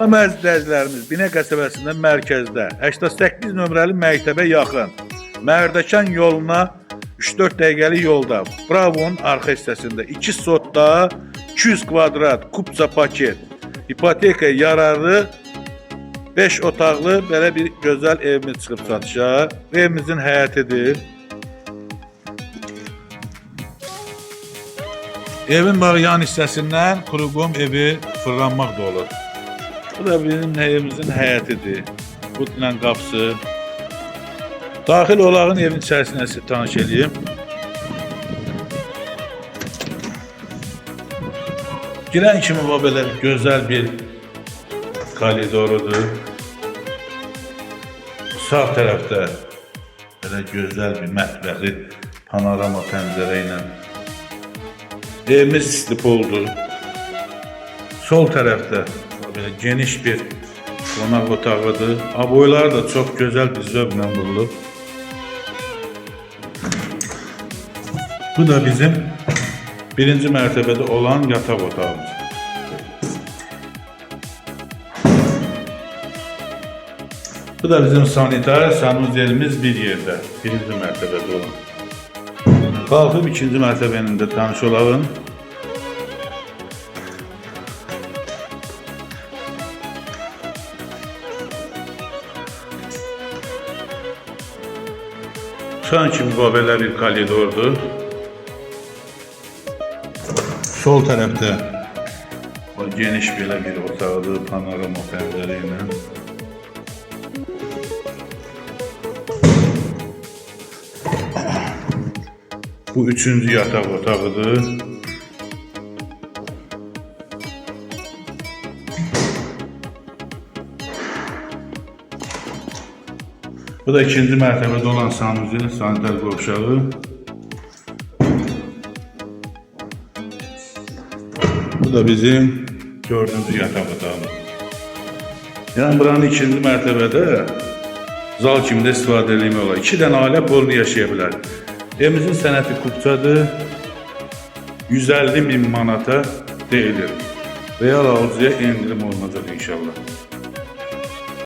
Amma əzizlərimiz Binə qəsəbəsində mərkəzdə 88 nömrəli məktəbə yaxın Mərdəkan yoluna 3-4 dəqiqəlik yolda Bravonun arxa hissəsində 2 sotda 200 kvadrat kupça paket ipoteka yararlı 5 otaqlı belə bir gözəl evimiz çıxıb satışa. Evimizin həyətidir. Evin yan hissəsindən Kuruqum evi fırlanmaq da olur. Bu da bizim evimizin həyətidir. Bu ilə qapısı. Daxil olağın evin içərisinə sizə tanış edeyim. Girən kimi bu belə gözəl bir koridorudur. Sağ tərəfdə belə gözəl bir mətbəxi panorama pəncərə ilə. Evimiz istipoldur. Sol tərəfdə belə geniş bir qonaq otağıdır. Aboyları da çox gözəl bir zövqlə vurulub. Bu da bizim birinci mərtəbədə olan yataq otağımız. Bu da bizim sanitar sanuzelimiz bir yerdə, birinci mərtəbədə olan. Qalxıb ikinci mərtəbənin də tanış olalım. Çıxan kimi belə bir koridordur. Sol tərəfdə o geniş belə bir otaqdır, panorama pəncərə ilə. Bu üçüncü yataq otağıdır. Bu da ikinci mərtəbədə olan sanuzel, sanitar qovşağı. Bu da bizim dördüncü yataq otağımız. Yəni buranın ikinci mərtəbədə zal kimi də istifadə edilmək olar. 2 dənə ailə burada yaşaya bilər. Evimizin sənəti kupçadır. 150.000 manata deyilir. Real alıcıya endirim olunacaq inşallah.